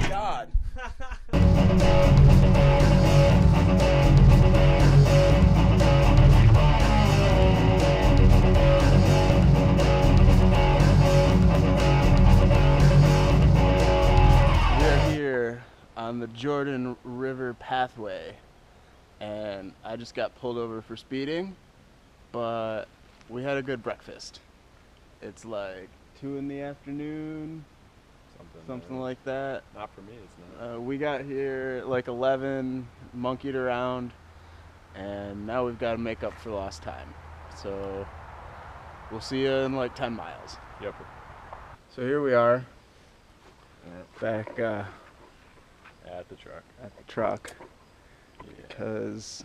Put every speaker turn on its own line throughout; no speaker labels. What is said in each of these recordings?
God. We're here on the Jordan River pathway, and I just got pulled over for speeding, but we had a good breakfast. It's like 2 in the afternoon, something like that.
Not for me, it's not.
We got here like 11, monkeyed around, and now we've got to make up for lost time. So we'll see you in like 10 miles.
Yep.
So here we are, back
At the truck.
at the truck, because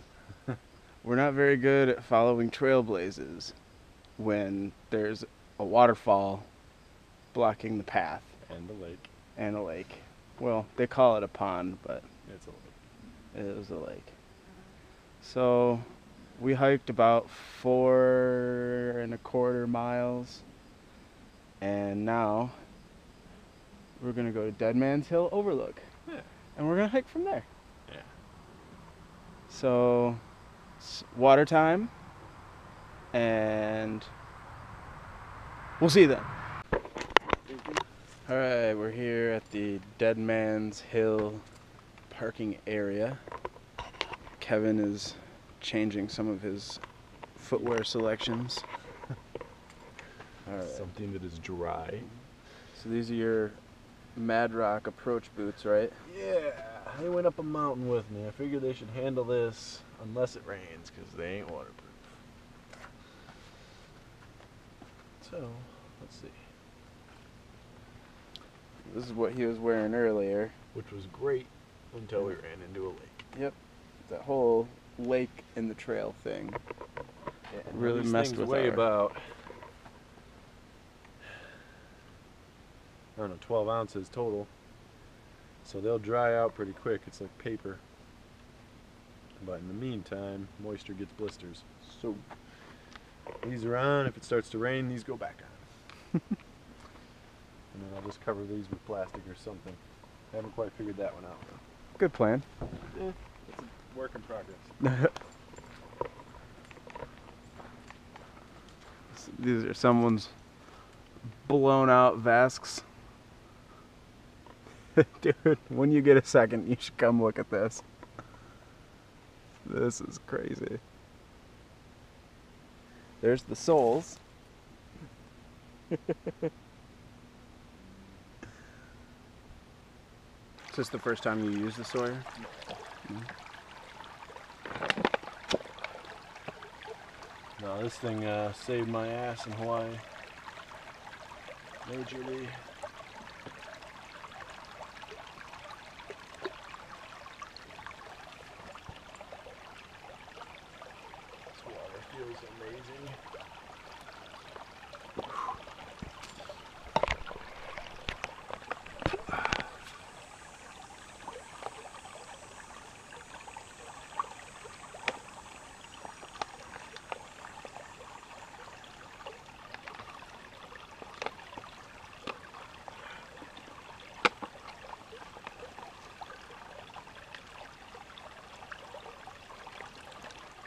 we're not very good at following trailblazes when there's a waterfall blocking the path.
And the lake.
And a lake. Well, they call it a pond, but
It's a lake.
it was a lake. So we hiked about 4.25 miles, and now we're gonna go to Dead Man's Hill Overlook.
Yeah.
And we're gonna hike from there.
Yeah.
So it's water time, and we'll see you then. All right, we're here at the Dead Man's Hill parking area. Kevin is changing some of his footwear selections. All right.
Something that is dry.
So these are your Mad Rock approach boots, right?
Yeah, they went up a mountain with me. I figured they should handle this unless it rains, because they ain't waterproof. So, let's see.
This is what he was wearing earlier.
Which was great until we ran into a lake.
Yep. That whole lake in the trail thing.
Yeah,
Really
these
messed
things
with
weigh
our-
about, I don't know, 12 ounces total. So they'll dry out pretty quick. It's like paper. But in the meantime, moisture gets blisters. So these are on. If it starts to rain, these go back on. And then I'll just cover these with plastic or something. I haven't quite figured that one out though.
Good plan.
It's a work in progress.
These are someone's blown out Vasks. Dude, when you get a second, you should come look at this. This is crazy. There's the soles. Is this the first time you use the Sawyer?
No, this thing saved my ass in Hawaii. Majorly. This water feels amazing.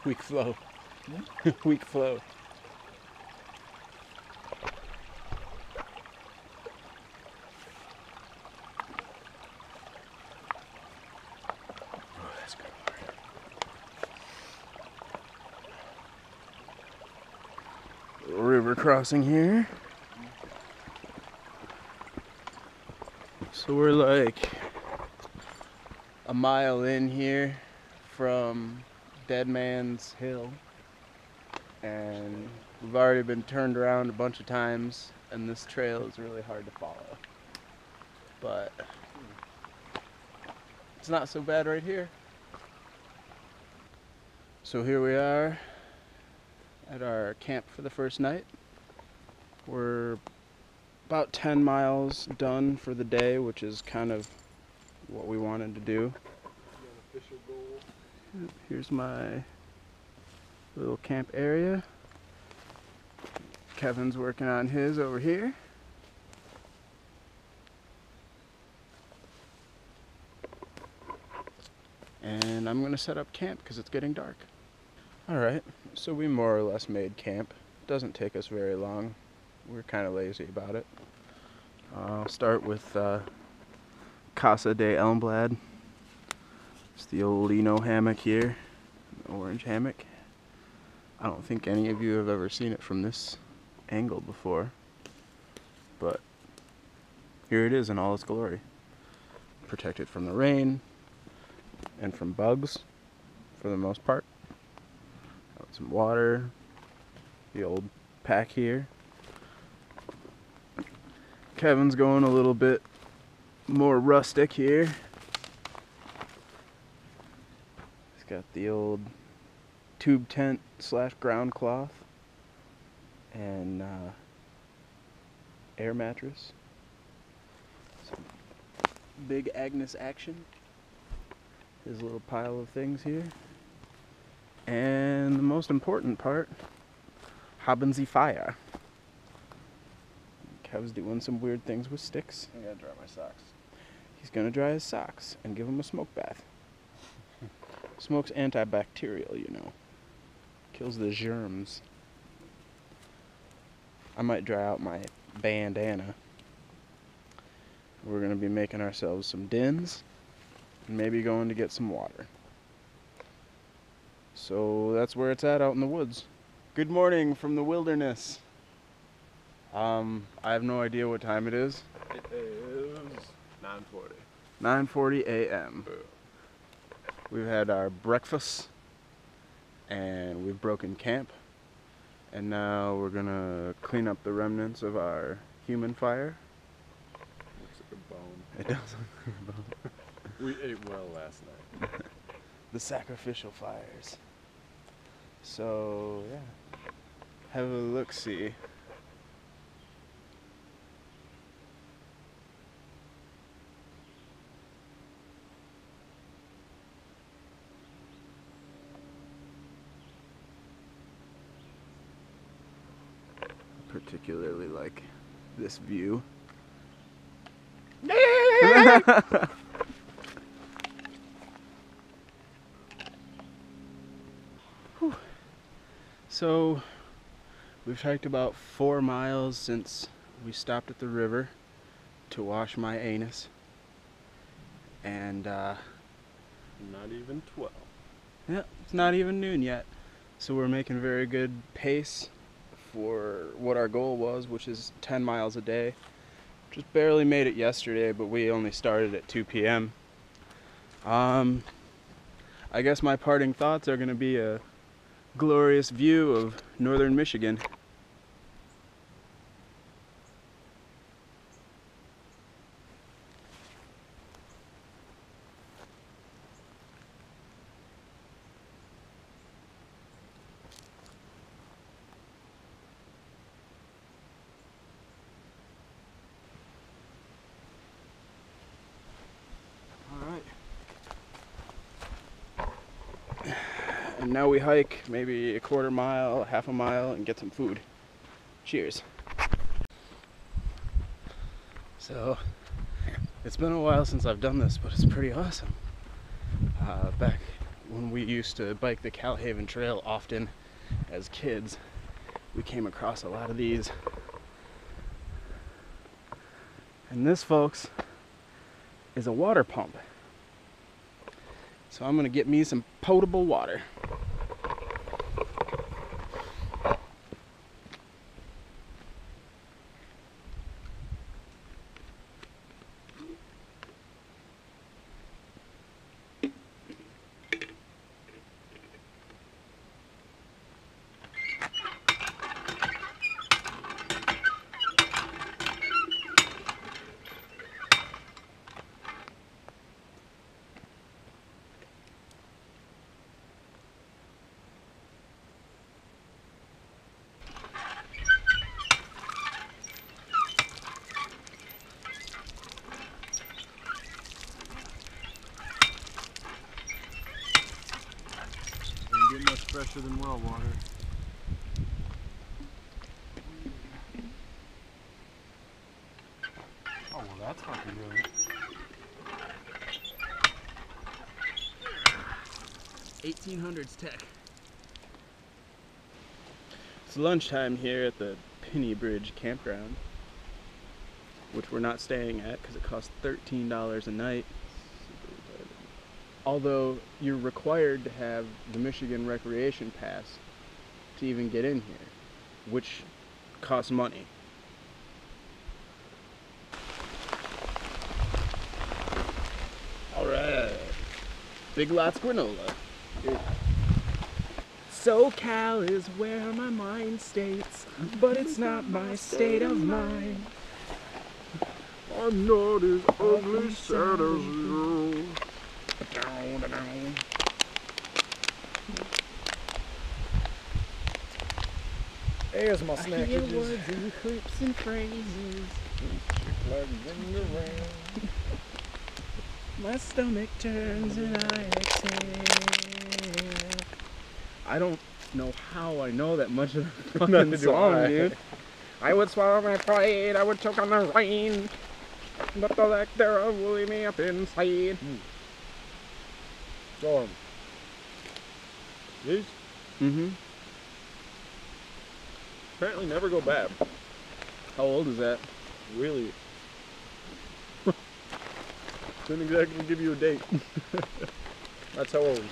Weak flow. Weak flow.
Oh, that's good.
River crossing here. So we're like a mile in here from Dead Man's Hill, and we've already been turned around a bunch of times, and this trail is really hard to follow, but it's not so bad right here. So here we are at our camp for the first night. We're about 10 miles done for the day, which is kind of what we wanted to do.
Official goal.
Here's my little camp area. Kevin's working on his over here. and I'm gonna set up camp because it's getting dark. Alright, so we more or less made camp. Doesn't take us very long. We're kind of lazy about it. I'll start with Casa de Elmblad. It's the old Lino hammock here, the orange hammock. I don't think any of you have ever seen it from this angle before, but here it is in all its glory. Protected from the rain and from bugs for the most part. Got some water, the old pack here. Kevin's going a little bit more rustic here. He's got the old tube tent / ground cloth and air mattress. Some big Agnes action. His little pile of things here. And the most important part, haben Sie fire. Kev's doing some weird things with sticks.
I gotta dry my socks.
He's gonna dry his socks and give him a smoke bath. Smoke's antibacterial, you know. Kills the germs. I might dry out my bandana. We're gonna be making ourselves some dins and maybe going to get some water. So that's where it's at out in the woods. Good morning from the wilderness. I have no idea what time it is.
It is 9:40.
9:40 a.m. We've had our breakfast and we've broken camp, and now we're gonna clean up the remnants of our human fire.
Looks like a bone.
It does look like a bone.
We ate well last night.
The sacrificial fires. So yeah, have a look-see. Particularly like this view. So we've hiked about 4 miles since we stopped at the river to wash my anus, and
Not even 12.
yeah, it's not even noon yet, so we're making very good pace for what our goal was, which is 10 miles a day. Just barely made it yesterday, but we only started at 2 p.m. I guess my parting thoughts are going to be a glorious view of northern Michigan. And now we hike maybe a quarter mile, half a mile, and get some food. Cheers. So, it's been a while since I've done this, but it's pretty awesome. Back when we used to bike the Calhaven Trail often as kids, we came across a lot of these. And this, folks, is a water pump. So I'm gonna get me some potable water.
Get much fresher than well water. Oh, well, that's fucking brilliant.
1800s tech. It's lunchtime here at the Penny Bridge campground, which we're not staying at because it costs $13 a night. Although you're required to have the Michigan Recreation Pass to even get in here, which costs money. Alright. Big Lots granola. SoCal is where my mind stays, but it's not my state of mind.
I'm not as ugly sad as you. There's my
I hear words and clips and phrases. My stomach turns and I exhale. I don't know how I know that much of the fucking song, dude. I would swallow my pride, I would choke on the rain, but the lack thereof will leave me up inside.
Storm. These
Mm-hmm.
apparently never go bad.
How old is that?
Really. Couldn't exactly give you a date. That's how old.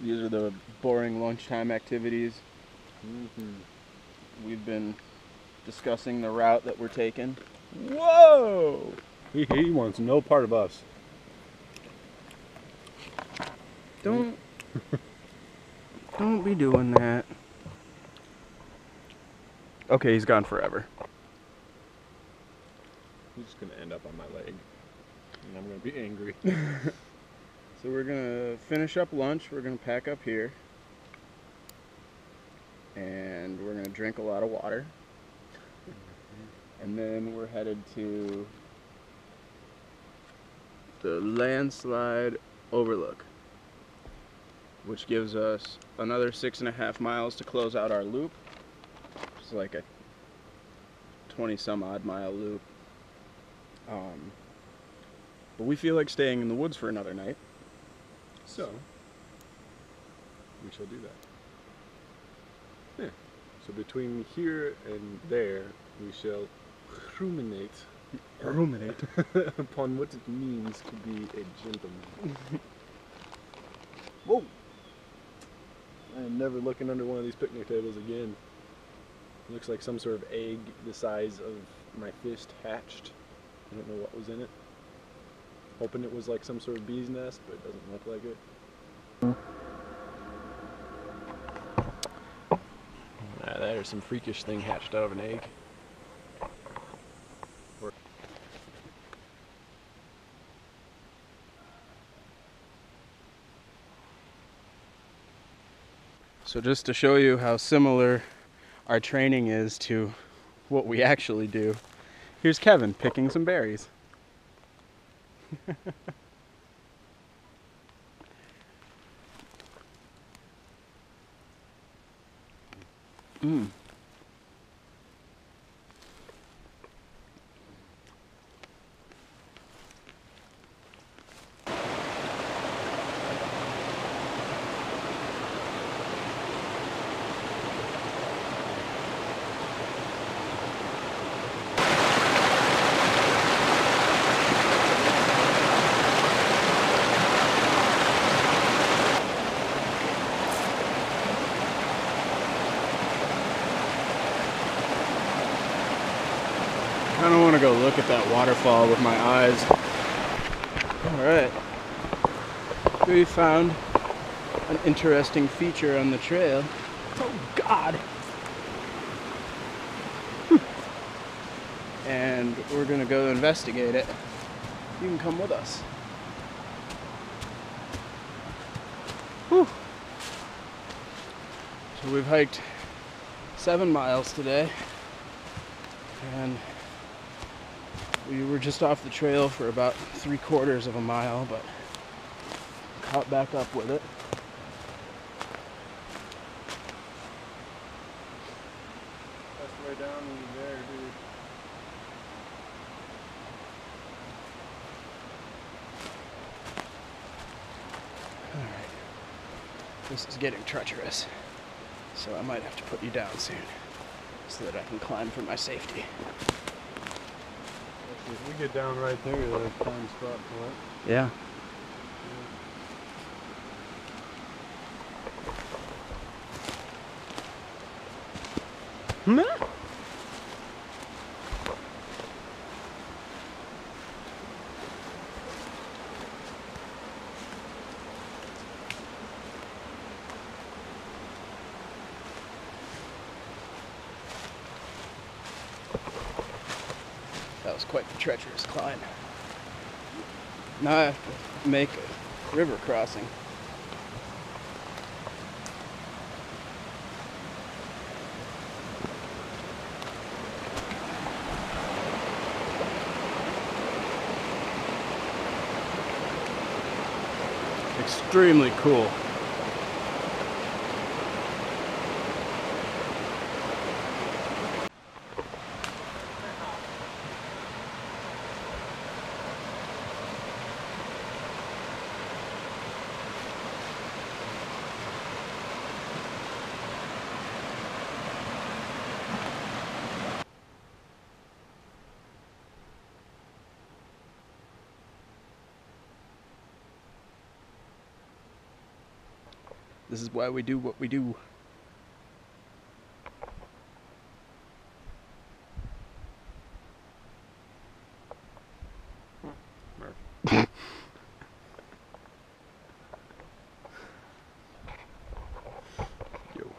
These are the boring lunchtime activities.
Mm-hmm.
We've been discussing the route that we're taking. Whoa!
He wants no part of us.
Don't be doing that. Okay, he's gone forever.
He's just gonna end up on my leg, and I'm gonna be angry.
So we're gonna finish up lunch. We're gonna pack up here, and we're gonna drink a lot of water, and then we're headed to the landslide overlook, which gives us another 6.5 miles to close out our loop. It's like a 20 some odd mile loop. But we feel like staying in the woods for another night.
So, we shall do that. Yeah. So between here and there, we shall ruminate upon what it means to be a gentleman. Whoa! I am never looking under one of these picnic tables again. It looks like some sort of egg the size of my fist hatched. I don't know what was in it. Hoping it was like some sort of bee's nest, but it doesn't look like it. There's some freakish thing hatched out of an egg.
So just to show you how similar our training is to what we actually do, here's Kevin picking some berries. Mm. I don't want to go look at that waterfall with my eyes. Alright. We found an interesting feature on the trail. Oh God! And we're gonna go investigate it. You can come with us. Whew. So we've hiked 7 miles today, and we were just off the trail for about 3/4 of a mile, but caught back up with it.
That's way down in there, dude.
This is getting treacherous, so I might have to put you down soon so that I can climb for my safety.
If we get down right there, that's a prime spot for it.
Yeah. That was quite the treacherous climb. Now I have to make a river crossing. Extremely cool. This is why we do what we do.
Murph. Yo.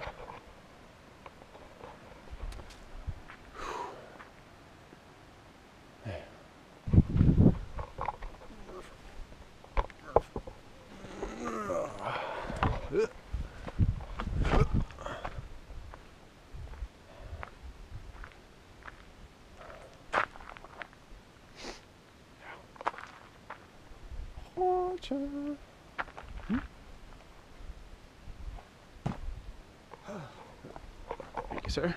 Thank you, sir.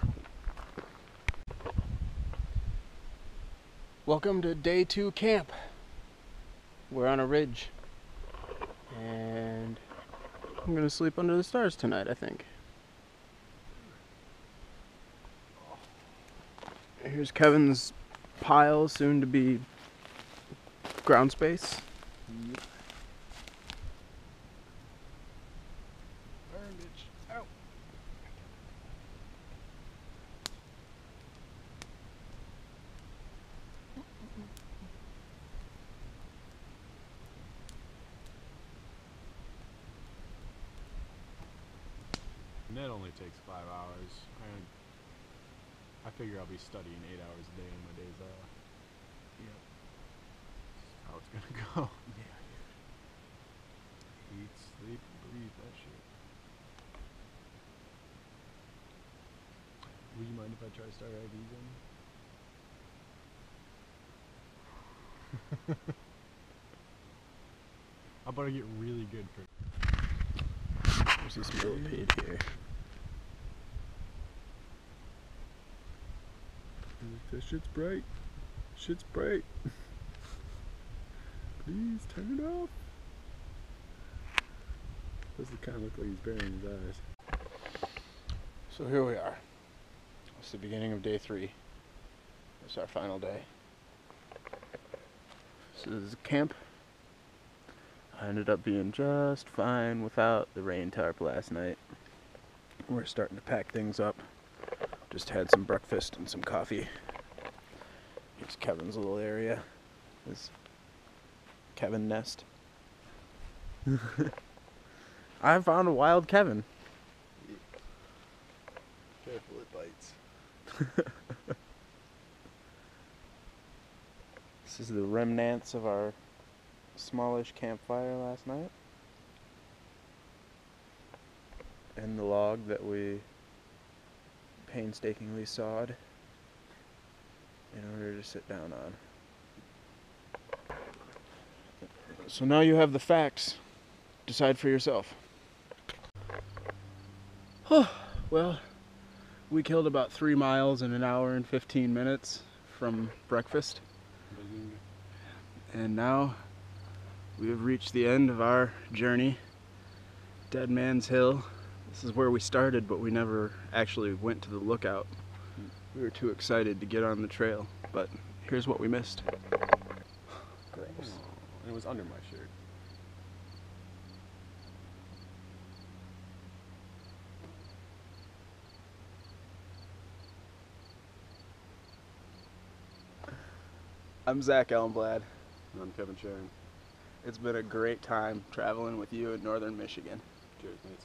Welcome to day 2 camp. We're on a ridge. And I'm gonna sleep under the stars tonight, I think. Here's Kevin's pile, soon to be ground space.
Yep. Garbage. Ow. And that only takes 5 hours. I figure I'll be studying 8 hours a day on my days off.
Yep.
That's how it's gonna go.
Yeah.
Eat, sleep, breathe that shit. Would you mind if I try to start IVs on you? How about I get really good for...
There's this millipede here.
That shit's bright. Shit's bright. Please turn it off. Doesn't kind of look like he's burying his eyes.
So here we are. It's the beginning of day 3. It's our final day. This is camp. I ended up being just fine without the rain tarp last night. We're starting to pack things up. Just had some breakfast and some coffee. Here's Kevin's little area. His Kevin nest. I found a wild Kevin.
Careful, it bites.
This is the remnants of our smallish campfire last night. And the log that we painstakingly sawed in order to sit down on. So now you have the facts. Decide for yourself. Well, we killed about 3 miles in an hour and 15 minutes from breakfast. And now we have reached the end of our journey. Dead Man's Hill. This is where we started, but we never actually went to the lookout. We were too excited to get on the trail, but here's what we missed.
Gross. It was under my shirt.
I'm Zach Elmblad.
And I'm Kevin Sharon.
It's been a great time traveling with you in northern Michigan.
Cheers, mates.